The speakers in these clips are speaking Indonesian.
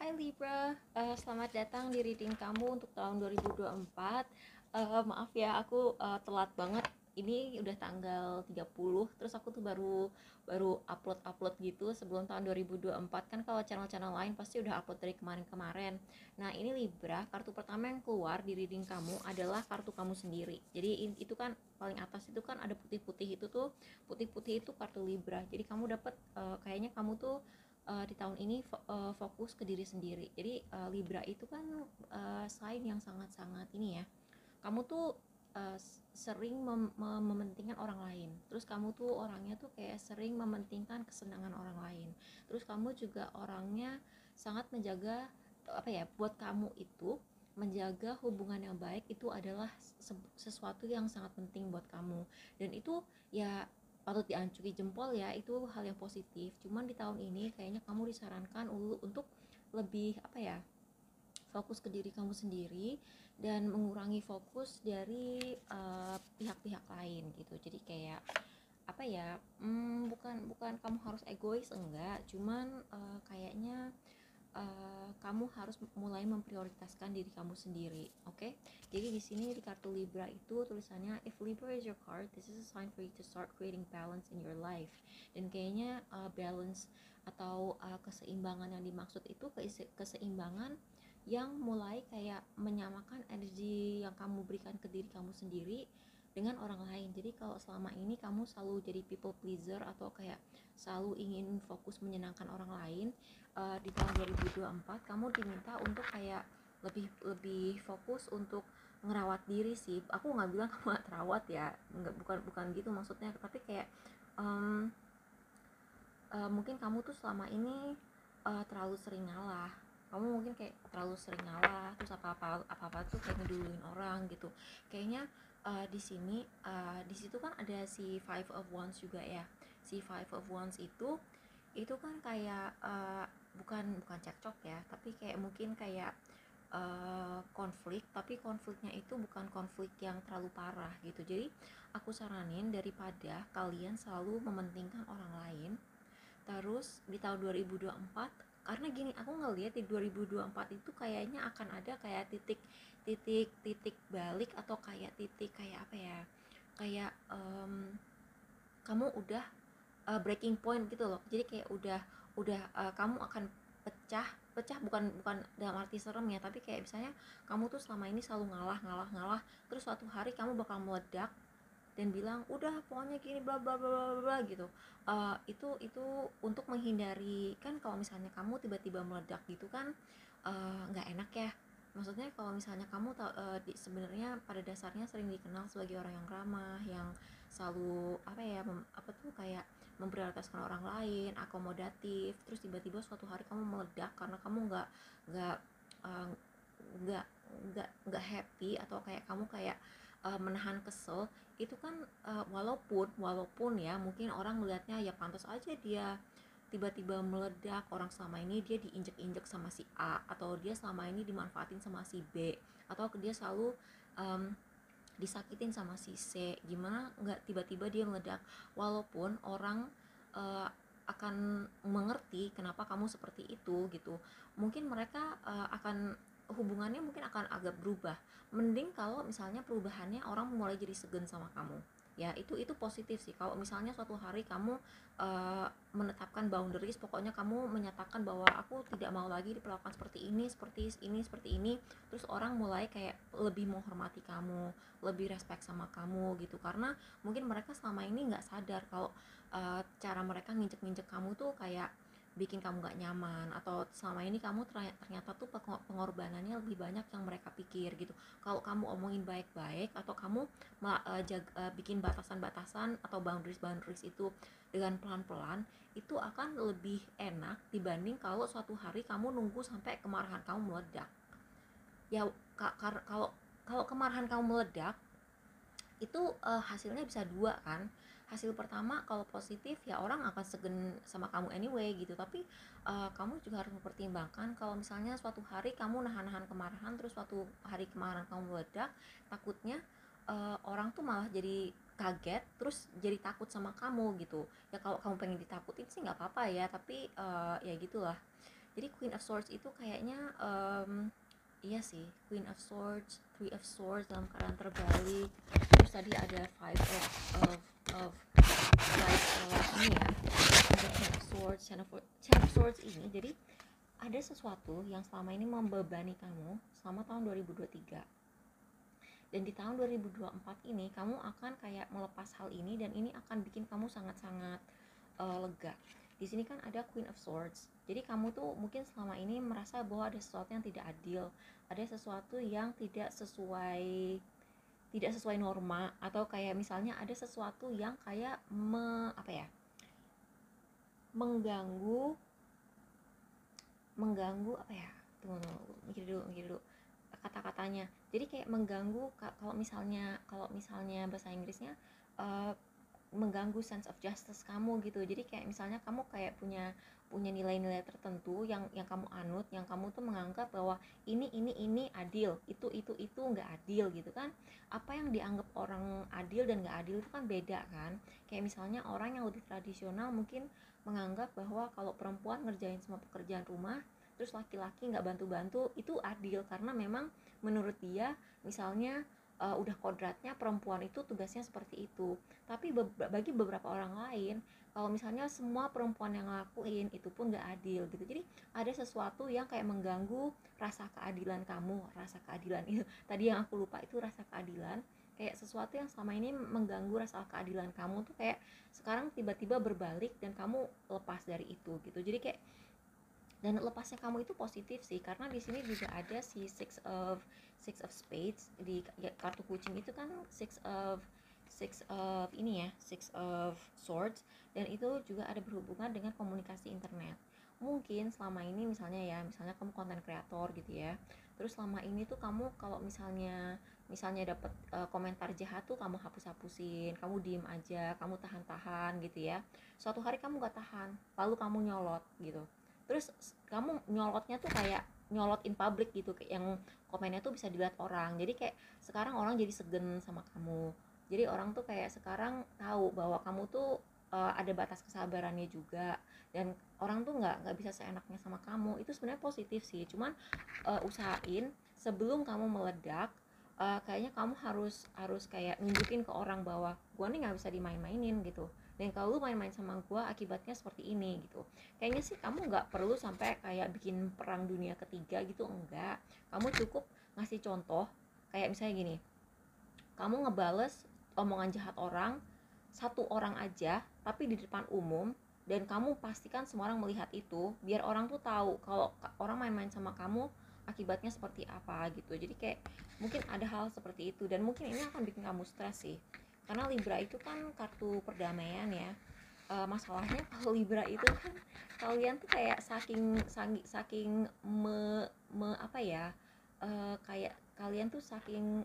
Hai Libra, selamat datang di reading kamu untuk tahun 2024. Maaf ya, aku telat banget. Ini udah tanggal 30, terus aku tuh baru baru upload gitu sebelum tahun 2024. Kan kalau channel-channel lain pasti udah upload dari kemarin-kemarin. Nah, ini Libra, kartu pertama yang keluar di reading kamu adalah kartu kamu sendiri. Jadi itu kan paling atas itu kan ada putih-putih itu tuh, putih-putih itu kartu Libra. Jadi kamu dapat kayaknya kamu tuh di tahun ini fokus ke diri sendiri. Jadi Libra itu kan sign yang sangat-sangat ini ya. Kamu tuh sering mementingkan orang lain. Terus kamu tuh orangnya tuh kayak sering mementingkan kesenangan orang lain. Terus kamu juga orangnya sangat menjaga apa ya? Buat kamu itu menjaga hubungan yang baik itu adalah sesuatu yang sangat penting buat kamu. Dan itu ya patut diancungi jempol ya, itu hal yang positif. Cuman di tahun ini kayaknya kamu disarankan untuk lebih apa ya, fokus ke diri kamu sendiri dan mengurangi fokus dari pihak-pihak lain gitu. Jadi kayak apa ya, bukan bukan kamu harus egois, enggak, cuman kayaknya kamu harus mulai memprioritaskan diri kamu sendiri, oke? Okay? Jadi di sini di kartu Libra itu tulisannya, if Libra is your card, this is a sign for you to start creating balance in your life. Dan kayaknya balance atau keseimbangan yang dimaksud itu keseimbangan yang mulai kayak menyamakan energi yang kamu berikan ke diri kamu sendiri dengan orang lain. Jadi kalau selama ini kamu selalu jadi people pleaser atau kayak selalu ingin fokus menyenangkan orang lain, di tahun 2024 kamu diminta untuk kayak lebih lebih fokus untuk ngerawat diri sih. Aku nggak bilang kamu nggak terawat ya, nggak, bukan gitu maksudnya, tapi kayak um, mungkin kamu tuh selama ini terlalu sering ngalah. Kamu mungkin kayak terlalu sering ngalah, terus apa-apa tuh kayak ngeduluin orang gitu. Kayaknya di sini di situ kan ada si Five of Wands juga ya. Si Five of Wands itu kan kayak bukan cekcok ya, tapi kayak mungkin kayak konflik, tapi konfliknya itu bukan konflik yang terlalu parah gitu. Jadi aku saranin daripada kalian selalu mementingkan orang lain, terus di tahun 2024, karena gini, aku ngeliat di 2024 itu kayaknya akan ada kayak titik balik atau kayak titik kayak apa ya, kayak kamu udah breaking point gitu loh. Jadi kayak udah kamu akan pecah pecah, bukan bukan dalam arti serem ya, tapi kayak misalnya kamu tuh selama ini selalu ngalah, terus suatu hari kamu bakal meledak dan bilang udah pokoknya gini bla bla bla bla bla gitu. Itu untuk menghindari, kan kalau misalnya kamu tiba-tiba meledak gitu kan nggak enak ya. Maksudnya kalau misalnya kamu sebenarnya pada dasarnya sering dikenal sebagai orang yang ramah, yang selalu apa ya, apa tuh kayak memprioritaskan orang lain, akomodatif, terus tiba-tiba suatu hari kamu meledak karena kamu nggak eh, nggak nggak happy, atau kayak kamu kayak menahan kesel. Itu kan walaupun ya mungkin orang melihatnya ya pantas aja dia tiba-tiba meledak, orang selama ini dia diinjek-injek sama si A, atau dia selama ini dimanfaatin sama si B, atau dia selalu um, disakitin sama si C, gimana nggak tiba-tiba dia meledak. Walaupun orang uh, akan mengerti kenapa kamu seperti itu gitu, mungkin mereka akan hubungannya mungkin akan agak berubah. Mending kalau misalnya perubahannya orang mulai jadi segan sama kamu, ya itu positif sih. Kalau misalnya suatu hari kamu menetapkan boundaries, pokoknya kamu menyatakan bahwa aku tidak mau lagi diperlakukan seperti ini, terus orang mulai kayak lebih menghormati kamu, lebih respect sama kamu gitu. Karena mungkin mereka selama ini nggak sadar kalau cara mereka nginjek-nginjek kamu tuh kayak bikin kamu gak nyaman, atau selama ini kamu ternyata tuh pengorbanannya lebih banyak yang mereka pikir gitu. Kalau kamu omongin baik-baik, atau kamu bikin batasan-batasan atau boundaries itu dengan pelan-pelan, itu akan lebih enak dibanding kalau suatu hari kamu nunggu sampai kemarahan kamu meledak. Ya kalau kalau kemarahan kamu meledak itu hasilnya bisa dua kan. Hasil pertama, kalau positif ya orang akan segen sama kamu anyway gitu, tapi kamu juga harus mempertimbangkan kalau misalnya suatu hari kamu nahan-nahan kemarahan, terus suatu hari kemarahan kamu meledak, takutnya orang tuh malah jadi kaget, terus jadi takut sama kamu gitu. Ya kalau kamu pengen ditakutin sih nggak apa-apa ya, tapi ya gitulah. Jadi Queen of Swords itu kayaknya iya sih, Queen of Swords, Three of Swords dalam keadaan terbalik. Terus tadi ada of Five of ini ya, ada Ten of Swords, Ten of Swords ini. Jadi ada sesuatu yang selama ini membebani kamu selama tahun 2023. Dan di tahun 2024 ini kamu akan kayak melepas hal ini, dan ini akan bikin kamu sangat-sangat lega. Di sini kan ada Queen of Swords. Jadi kamu tuh mungkin selama ini merasa bahwa ada sesuatu yang tidak adil, ada sesuatu yang tidak sesuai norma, atau kayak misalnya ada sesuatu yang kayak mengganggu apa ya, tunggu mikir dulu kata-katanya. Jadi kayak mengganggu, kalau misalnya bahasa Inggrisnya uh, mengganggu sense of justice kamu gitu. Jadi kayak misalnya kamu kayak punya nilai-nilai tertentu yang kamu anut, yang kamu tuh menganggap bahwa ini adil, itu nggak adil gitu kan. Apa yang dianggap orang adil dan nggak adil itu kan beda kan. Kayak misalnya orang yang lebih tradisional mungkin menganggap bahwa kalau perempuan ngerjain semua pekerjaan rumah terus laki-laki nggak bantu-bantu itu adil, karena memang menurut dia misalnya udah kodratnya perempuan itu tugasnya seperti itu. Tapi bagi beberapa orang lain, kalau misalnya semua perempuan yang ngelakuin itu pun nggak adil gitu. Jadi ada sesuatu yang kayak mengganggu rasa keadilan kamu, rasa keadilan itu tadi yang aku lupa, itu rasa keadilan. Kayak sesuatu yang selama ini mengganggu rasa keadilan kamu tuh kayak sekarang tiba-tiba berbalik dan kamu lepas dari itu gitu. Jadi kayak, dan lepasnya kamu itu positif sih, karena di sini juga ada si six of spades di kartu kucing itu kan six of swords, dan itu juga ada berhubungan dengan komunikasi internet. Mungkin selama ini misalnya kamu konten kreator gitu ya, terus selama ini tuh kamu kalau misalnya dapat komentar jahat tuh kamu hapus-hapusin, kamu diem aja, kamu tahan-tahan gitu ya. Suatu hari kamu gak tahan, lalu kamu nyolot gitu, terus kamu nyolotnya tuh kayak nyolot in public gitu, kayak yang komennya tuh bisa dilihat orang. Jadi kayak sekarang orang jadi segen sama kamu, jadi orang tuh kayak sekarang tahu bahwa kamu tuh ada batas kesabarannya juga, dan orang tuh nggak bisa seenaknya sama kamu. Itu sebenarnya positif sih, cuman usahain sebelum kamu meledak, kayaknya kamu harus kayak nunjukin ke orang bahwa gua nih nggak bisa dimain-mainin gitu, dan kalau lu main-main sama gua akibatnya seperti ini gitu. Kayaknya sih kamu nggak perlu sampai kayak bikin perang dunia ketiga gitu, enggak. Kamu cukup ngasih contoh, kayak misalnya gini, kamu ngebales omongan jahat orang satu orang aja tapi di depan umum, dan kamu pastikan semua orang melihat itu, biar orang tuh tahu kalau orang main-main sama kamu akibatnya seperti apa gitu. Jadi kayak mungkin ada hal seperti itu, dan mungkin ini akan bikin kamu stres sih, karena Libra itu kan kartu perdamaian ya. Masalahnya kalau Libra itu kan kalian tuh kayak saking apa ya, kayak kalian tuh saking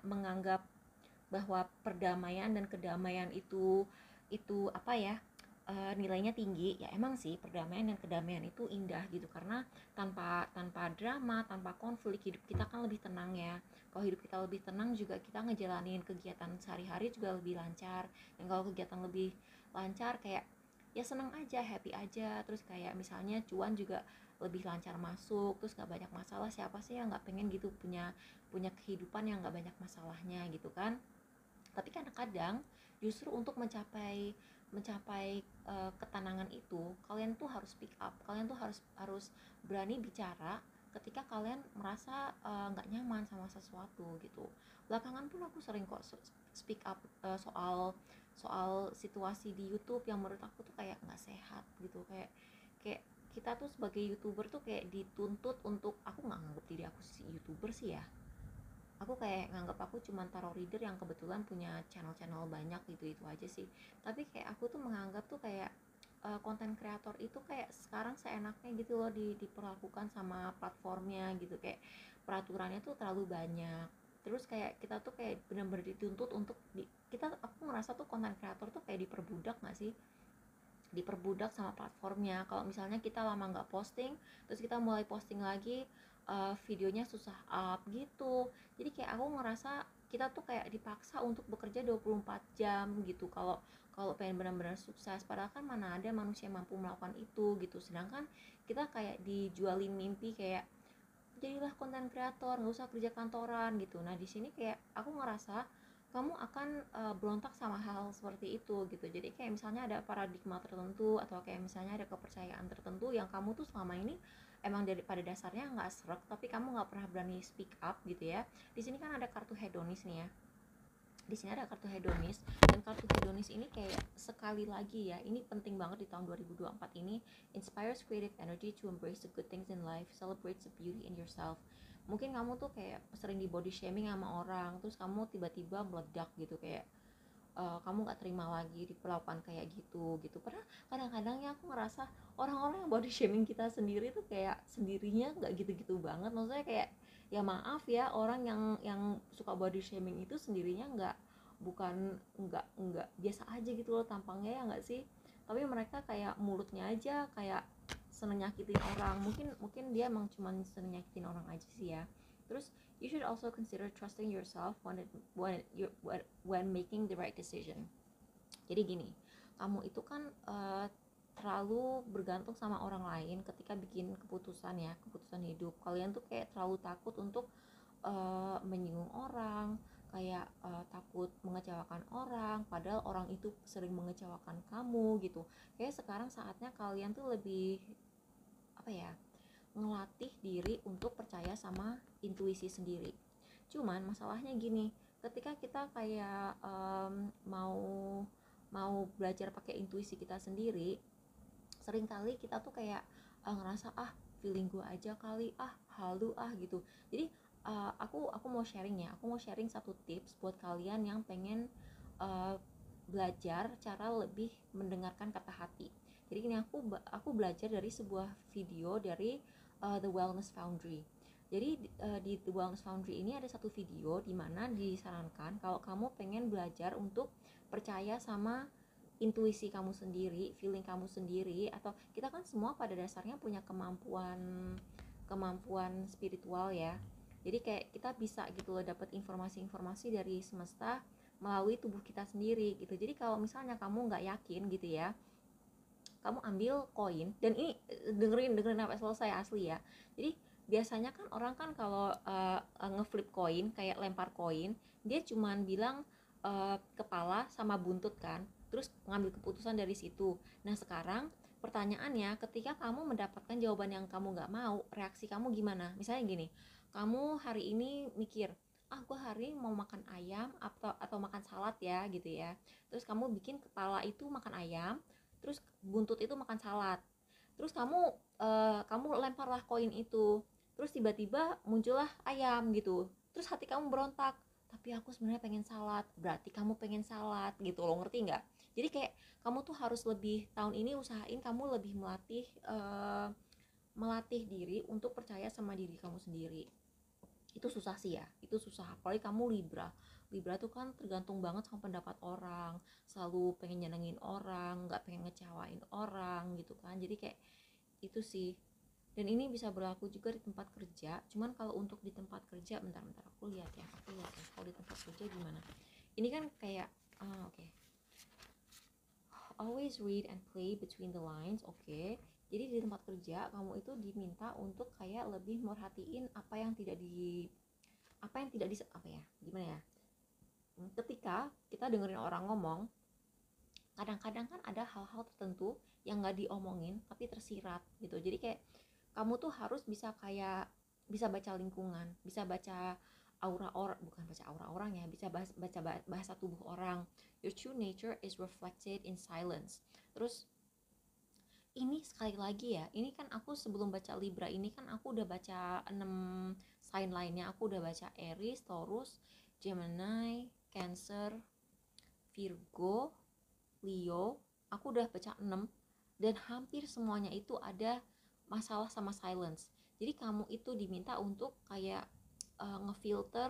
menganggap bahwa perdamaian dan kedamaian itu apa ya, nilainya tinggi. Ya emang sih perdamaian dan kedamaian itu indah gitu, karena tanpa drama, tanpa konflik, hidup kita kan lebih tenang ya. Kalau hidup kita lebih tenang juga kita ngejalanin kegiatan sehari-hari juga lebih lancar. Dan kalau kegiatan lebih lancar kayak ya seneng aja, happy aja, terus kayak misalnya cuan juga lebih lancar masuk, terus nggak banyak masalah. Siapa sih yang nggak pengen gitu punya punya kehidupan yang nggak banyak masalahnya gitu kan. Tapi kadang-kadang justru untuk mencapai ketenangan itu, kalian tuh harus speak up, kalian tuh harus berani bicara ketika kalian merasa nggak nyaman sama sesuatu gitu. Belakangan pun aku sering kok speak up soal situasi di YouTube yang menurut aku tuh kayak nggak sehat gitu. Kayak kita tuh sebagai YouTuber tuh kayak dituntut untuk, aku nggak nganggap diri aku si YouTuber sih ya, aku kayak nganggap aku cuma tarot reader yang kebetulan punya channel-channel banyak gitu, itu aja sih. Tapi kayak aku tuh menganggap tuh kayak konten kreator itu kayak sekarang seenaknya gitu loh diperlakukan sama platformnya gitu, kayak peraturannya tuh terlalu banyak. Terus kayak kita tuh kayak benar-benar dituntut untuk aku ngerasa tuh konten kreator tuh kayak diperbudak nggak sih, diperbudak sama platformnya. Kalau misalnya kita lama nggak posting, terus kita mulai posting lagi, videonya susah up gitu. Jadi kayak aku ngerasa kita tuh kayak dipaksa untuk bekerja 24 jam gitu. Kalau kalau pengen benar-benar sukses, padahal kan mana ada manusia yang mampu melakukan itu gitu. Sedangkan kita kayak dijualin mimpi kayak jadilah konten kreator, nggak usah kerja kantoran gitu. Nah di sini kayak aku ngerasa kamu akan berontak sama hal seperti itu gitu. Jadi kayak misalnya ada paradigma tertentu atau kayak misalnya ada kepercayaan tertentu yang kamu tuh selama ini emang dari pada dasarnya nggak serak, tapi kamu nggak pernah berani speak up gitu ya. Di sini kan ada kartu hedonis nih ya, di sini ada kartu hedonis, dan kartu hedonis ini kayak sekali lagi ya, ini penting banget di tahun 2024 ini. Inspires creative energy to embrace the good things in life, celebrates the beauty in yourself. Mungkin kamu tuh kayak sering di body shaming sama orang, terus kamu tiba-tiba meledak gitu, kayak kamu nggak terima lagi diperlakukan kayak gitu gitu. Padahal kadang-kadang ya aku ngerasa orang-orang yang body shaming kita sendiri tuh kayak sendirinya nggak gitu-gitu banget. Maksudnya kayak ya maaf ya, orang yang suka body shaming itu sendirinya nggak, bukan nggak biasa aja gitu loh tampangnya, ya nggak sih? Tapi mereka kayak mulutnya aja kayak seneng nyakitin orang. Mungkin dia emang cuman seneng nyakitin orang aja sih ya. Terus you should also consider trusting yourself when making the right decision. Jadi gini, kamu itu kan terlalu bergantung sama orang lain ketika bikin keputusan ya, keputusan hidup. Kalian tuh kayak terlalu takut untuk menyinggung orang, kayak takut mengecewakan orang, padahal orang itu sering mengecewakan kamu gitu. Kayak sekarang saatnya kalian tuh lebih apa ya, ngelatih diri untuk percaya sama intuisi sendiri. Cuman masalahnya gini, ketika kita kayak mau mau belajar pakai intuisi kita sendiri, seringkali kita tuh kayak ngerasa feeling gue aja kali, halu gitu. Jadi aku mau sharing ya, aku mau sharing satu tips buat kalian yang pengen uh, belajar cara lebih mendengarkan kata hati. Jadi ini aku belajar dari sebuah video dari The Wellness Foundry. Jadi di The Wellness Foundry ini ada satu video di mana disarankan kalau kamu pengen belajar untuk percaya sama intuisi kamu sendiri, feeling kamu sendiri, atau kita kan semua pada dasarnya punya kemampuan spiritual ya. Jadi kayak kita bisa gitu loh dapat informasi-informasi dari semesta melalui tubuh kita sendiri gitu. Jadi kalau misalnya kamu nggak yakin gitu ya, kamu ambil koin, dan ini dengerin sampai selesai asli ya. Jadi biasanya kan orang kan kalau ngeflip koin, kayak lempar koin, dia cuman bilang kepala sama buntut kan, terus ngambil keputusan dari situ. Nah sekarang pertanyaannya, ketika kamu mendapatkan jawaban yang kamu nggak mau, reaksi kamu gimana? Misalnya gini, kamu hari ini mikir, gue hari mau makan ayam atau makan salad ya gitu ya. Terus kamu bikin kepala itu makan ayam, terus buntut itu makan salad. Terus kamu lemparlah koin itu, terus tiba-tiba muncullah ayam gitu. Terus hati kamu berontak, tapi aku sebenarnya pengen salad. Berarti kamu pengen salad gitu loh, ngerti nggak? Jadi kayak kamu tuh harus lebih, tahun ini usahain kamu lebih melatih diri untuk percaya sama diri kamu sendiri. Itu susah sih ya, itu susah, apalagi kamu Libra tuh kan tergantung banget sama pendapat orang, selalu pengen nyenengin orang, nggak pengen ngecewain orang gitu kan. Jadi kayak itu sih. Dan ini bisa berlaku juga di tempat kerja. Cuman kalau untuk di tempat kerja, bentar aku lihat ya, kalau di tempat kerja gimana. Ini kan kayak oke. Always read and play between the lines. Oke. Jadi di tempat kerja kamu itu diminta untuk kayak lebih merhatiin apa yang tidak di apa ya, gimana ya, ketika kita dengerin orang ngomong, kadang-kadang kan ada hal-hal tertentu yang nggak diomongin tapi tersirat gitu. Jadi kayak kamu tuh harus bisa kayak bisa baca lingkungan, bisa baca aura orang, bukan baca aura orang ya, bisa baca bahasa tubuh orang. Your true nature is reflected in silence. Terus ini sekali lagi ya, ini kan aku sebelum baca Libra ini kan aku udah baca 6 sign lainnya. Aku udah baca Aries, Taurus, Gemini, Cancer, Virgo, Leo. Aku udah baca 6, dan hampir semuanya itu ada masalah sama silence. Jadi kamu itu diminta untuk kayak ngefilter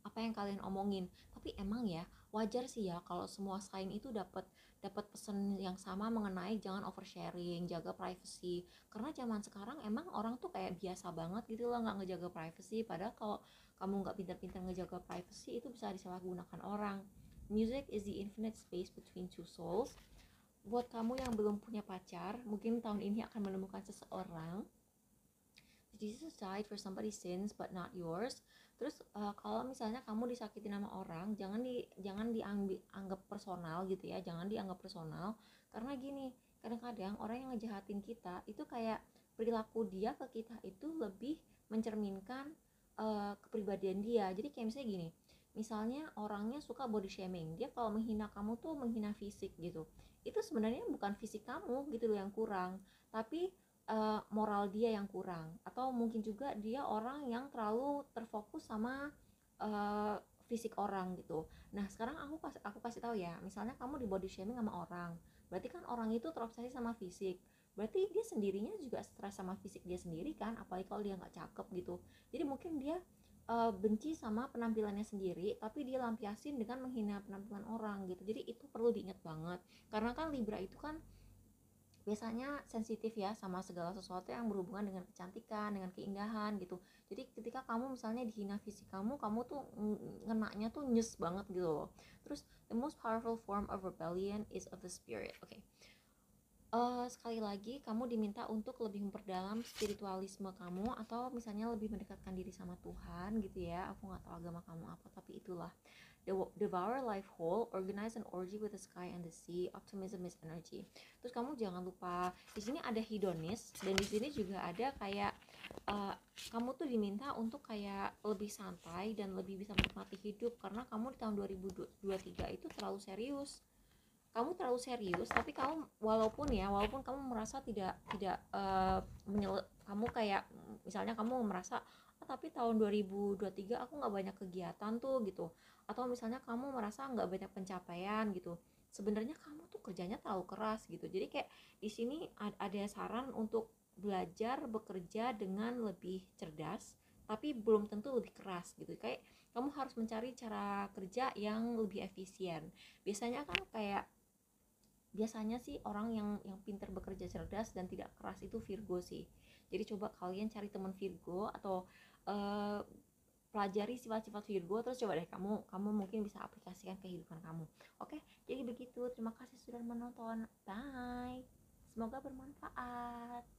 apa yang kalian omongin. Tapi emang ya wajar sih ya kalau semua sign itu dapat pesan yang sama mengenai jangan oversharing, jaga privacy. Karena zaman sekarang emang orang tuh kayak biasa banget gitu loh nggak ngejaga privacy. Padahal kalau kamu nggak pintar-pintar ngejaga privacy, itu bisa disalahgunakan orang. music is the infinite space between two souls. Buat kamu yang belum punya pacar, mungkin tahun ini akan menemukan seseorang. This is aside for somebody's sins but not yours. Terus kalau misalnya kamu disakitin sama orang, jangan dianggap personal gitu ya, jangan dianggap personal. Karena gini, kadang-kadang orang yang ngejahatin kita itu kayak perilaku dia ke kita itu lebih mencerminkan kepribadian dia. Jadi kayak misalnya gini, misalnya orangnya suka body shaming, dia kalau menghina kamu tuh menghina fisik gitu, itu sebenarnya bukan fisik kamu gitu loh yang kurang, tapi moral dia yang kurang. Atau mungkin juga dia orang yang terlalu terfokus sama fisik orang gitu. Nah sekarang aku kasih tahu ya, misalnya kamu di body shaming sama orang, berarti kan orang itu terobsesi sama fisik, berarti dia sendirinya juga stres sama fisik dia sendiri kan, apalagi kalau dia nggak cakep gitu. Jadi mungkin dia benci sama penampilannya sendiri, tapi dia lampiasin dengan menghina penampilan orang gitu. Jadi itu perlu diingat banget, karena kan Libra itu kan biasanya sensitif ya sama segala sesuatu yang berhubungan dengan kecantikan, dengan keindahan gitu. Jadi ketika kamu misalnya dihina fisik kamu tuh ngenaknya tuh nyes banget gitu loh. Terus the most powerful form of rebellion is of the spirit. Oke. Sekali lagi kamu diminta untuk lebih memperdalam spiritualisme kamu, atau misalnya lebih mendekatkan diri sama Tuhan gitu ya. Aku nggak tahu agama kamu apa, tapi itulah. Devour life whole, organize an orgy with the sky and the sea, optimism is energy. Terus kamu jangan lupa, di sini ada hedonis, dan di sini juga ada kayak kamu tuh diminta untuk kayak lebih santai dan lebih bisa menikmati hidup, karena kamu di tahun 2023 itu terlalu serius. Tapi kamu walaupun kamu merasa tidak kamu kayak misalnya kamu merasa tapi tahun 2023 aku nggak banyak kegiatan tuh gitu, atau misalnya kamu merasa nggak banyak pencapaian gitu, sebenarnya kamu tuh kerjanya terlalu keras gitu. Jadi kayak di sini ada saran untuk belajar bekerja dengan lebih cerdas, tapi belum tentu lebih keras gitu. Kayak kamu harus mencari cara kerja yang lebih efisien. Biasanya sih orang yang pintar bekerja cerdas dan tidak keras itu Virgo sih. Jadi coba kalian cari teman Virgo, atau uh, pelajari sifat-sifat Virgo, terus coba deh kamu mungkin bisa aplikasikan kehidupan kamu. Oke, jadi begitu. Terima kasih sudah menonton. Bye. Semoga bermanfaat.